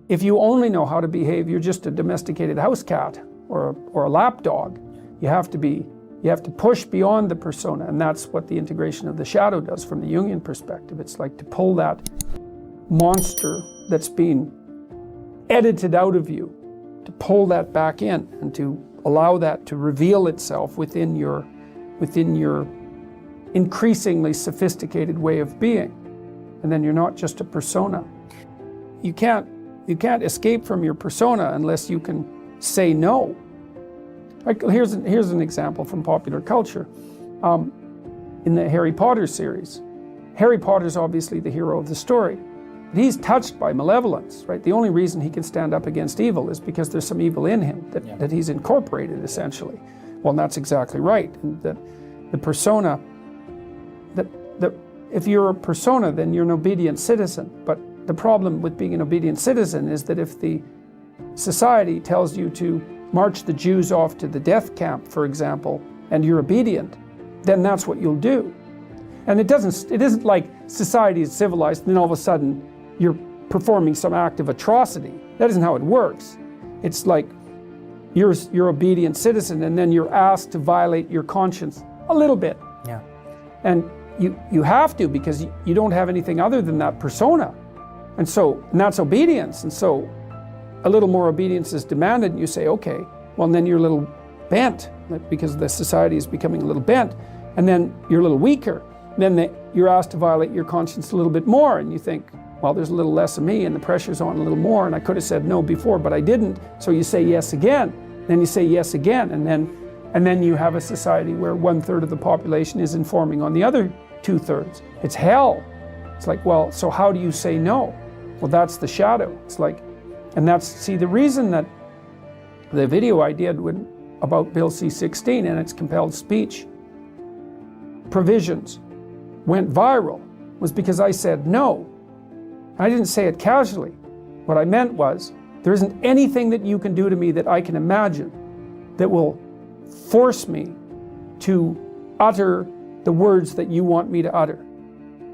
if you only know how to behave, you're just a domesticated house cat or a lap dog. You have to push beyond the persona, and that's what the integration of the shadow does from the Jungian perspective. It's like to pull that monster that's been edited out of you, to pull that back in and to allow that to reveal itself within your increasingly sophisticated way of being. And then you're not just a persona. You can't escape from your persona unless you can say no. Like here's an example from popular culture. In the Harry Potter series, Harry Potter's obviously the hero of the story. But he's touched by malevolence, right? The only reason he can stand up against evil is because there's some evil in him that he's incorporated, essentially. Well, and that's exactly right. And that the persona, if you're a persona, then you're an obedient citizen. But the problem with being an obedient citizen is that if the society tells you to march the Jews off to the death camp, for example, and you're obedient, then that's what you'll do. And it isn't like society is civilized and then all of a sudden you're performing some act of atrocity. That isn't how it works. It's like you're an obedient citizen and then you're asked to violate your conscience a little bit. Yeah. And you have to, because you don't have anything other than that persona. And that's obedience. And so a little more obedience is demanded and you say, okay, well then you're a little bent because the society is becoming a little bent, and then you're a little weaker. Then you're asked to violate your conscience a little bit more, and you think, well, there's a little less of me and the pressure's on a little more, and I could have said no before, but I didn't. So you say yes again, then you say yes again, and then you have a society where 1/3 of the population is informing on the other 2/3. It's hell. It's like, well, so how do you say no? Well, that's the shadow. It's like, and the reason that the video I did about Bill C-16 and its compelled speech provisions went viral was because I said no. I didn't say it casually. What I meant was, there isn't anything that you can do to me that I can imagine that will force me to utter the words that you want me to utter.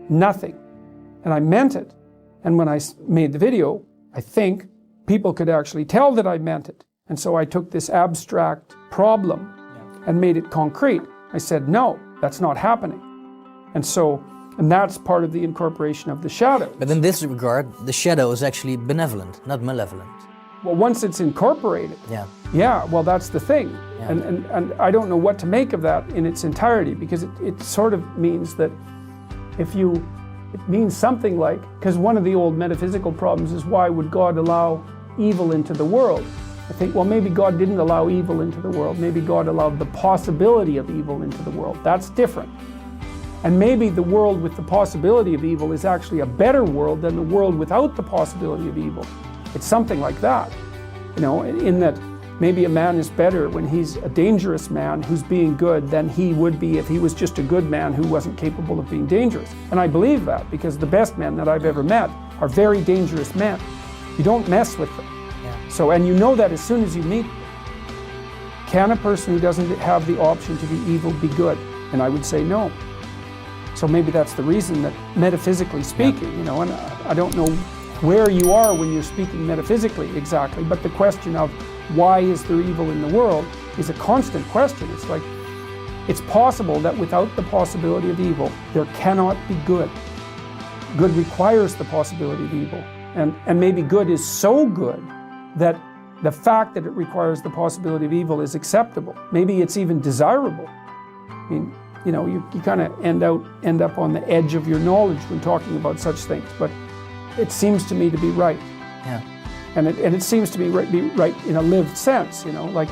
Nothing. And I meant it. And when I made the video, I think people could actually tell that I meant it. And so I took this abstract problem and made it concrete. I said, no, that's not happening. And that's part of the incorporation of the shadow. But in this regard, the shadow is actually benevolent, not malevolent. Well, once it's incorporated. Yeah, well, that's the thing. Yeah. And I don't know what to make of that in its entirety, because it sort of means that it means something like, because one of the old metaphysical problems is, why would God allow evil into the world? I think, well, maybe God didn't allow evil into the world. Maybe God allowed the possibility of evil into the world. That's different. And maybe the world with the possibility of evil is actually a better world than the world without the possibility of evil. It's something like that, in that maybe a man is better when he's a dangerous man who's being good than he would be if he was just a good man who wasn't capable of being dangerous. And I believe that, because the best men that I've ever met are very dangerous men. You don't mess with them. So, and you know that as soon as you meet them. Can a person who doesn't have the option to be evil be good? And I would say no. So maybe that's the reason that, metaphysically speaking, and I don't know where you are when you're speaking metaphysically exactly, but the question of why is there evil in the world is a constant question. It's like, it's possible that without the possibility of evil, there cannot be good. Good requires the possibility of evil. And maybe good is so good that the fact that it requires the possibility of evil is acceptable. Maybe it's even desirable. I mean, you kind of end up on the edge of your knowledge when talking about such things, but it seems to me to be right. Yeah. And it seems to be right in a lived sense, like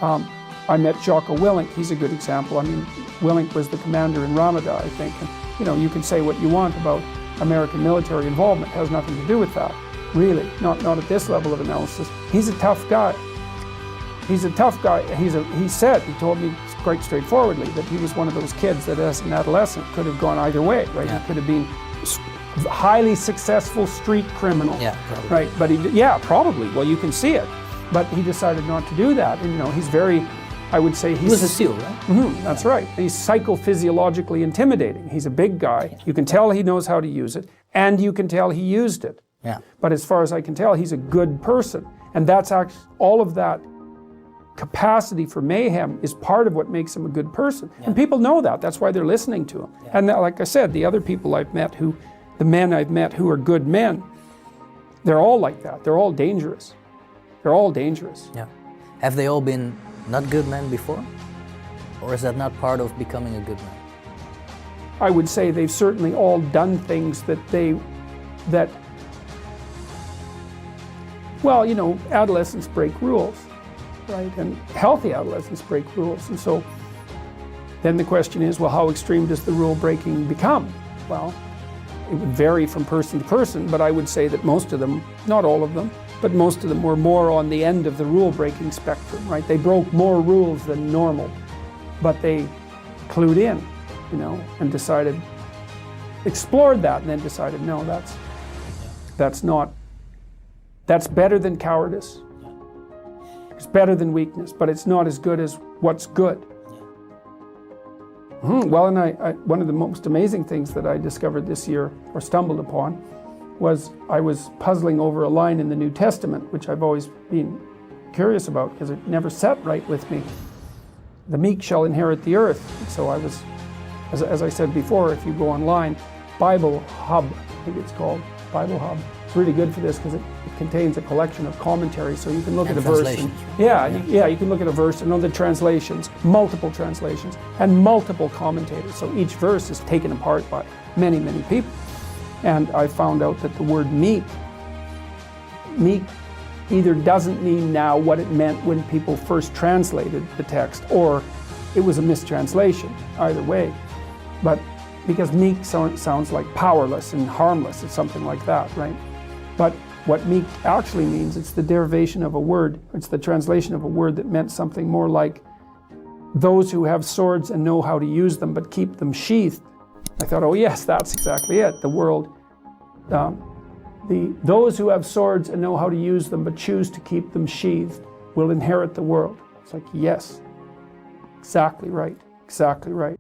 I met Jocko Willink. He's a good example. I mean, Willink was the commander in Ramada, I think. And, you can say what you want about American military involvement. It has nothing to do with that, really, not at this level of analysis. He's a tough guy. He's a tough guy. He told me quite straightforwardly that he was one of those kids that as an adolescent could have gone either way, right? Yeah. He could have been a highly successful street criminal. Yeah, probably. Right, but probably. Well, you can see it. But he decided not to do that. And, he's very, I would say he was a SEAL, right? That's right. He's psychophysiologically intimidating. He's a big guy. You can tell he knows how to use it, and you can tell he used it. Yeah. But as far as I can tell, he's a good person. And that's actually, all of that capacity for mayhem is part of what makes him a good person. Yeah. And people know that. That's why they're listening to him. Yeah. And like I said, the other people I've met the men I've met who are good men, they're all like that. They're all dangerous. They're all dangerous. Yeah. Have they all been not good men before? Or is that not part of becoming a good man? I would say they've certainly all done things well, you know, adolescents break rules, right? And healthy adolescents break rules. And so then the question is, well, how extreme does the rule breaking become? Well, it would vary from person to person, but I would say that most of them, not all of them, but most of them were more on the end of the rule breaking spectrum, right? They broke more rules than normal, but they clued in, you know, and explored that and then decided, no, that's better than cowardice. It's better than weakness, but it's not as good as what's good. Well, and one of the most amazing things that I discovered this year, or stumbled upon, was I was puzzling over a line in the New Testament, which I've always been curious about because it never sat right with me. The meek shall inherit the earth. So I was, as I said before, if you go online, Bible Hub, I think it's called, Bible Hub. It's really good for this because it contains a collection of commentaries, so you can look at a verse. And, you can look at a verse and know the translations, multiple translations, and multiple commentators. So each verse is taken apart by many, many people. And I found out that the word meek either doesn't mean now what it meant when people first translated the text, or it was a mistranslation, either way. But because meek sounds like powerless and harmless, it's something like that, right? But what meek actually means, it's the derivation of a word, it's the translation of a word that meant something more like those who have swords and know how to use them but keep them sheathed. I thought, oh yes, that's exactly it. The world, those who have swords and know how to use them but choose to keep them sheathed will inherit the world. It's like, yes, exactly right, exactly right.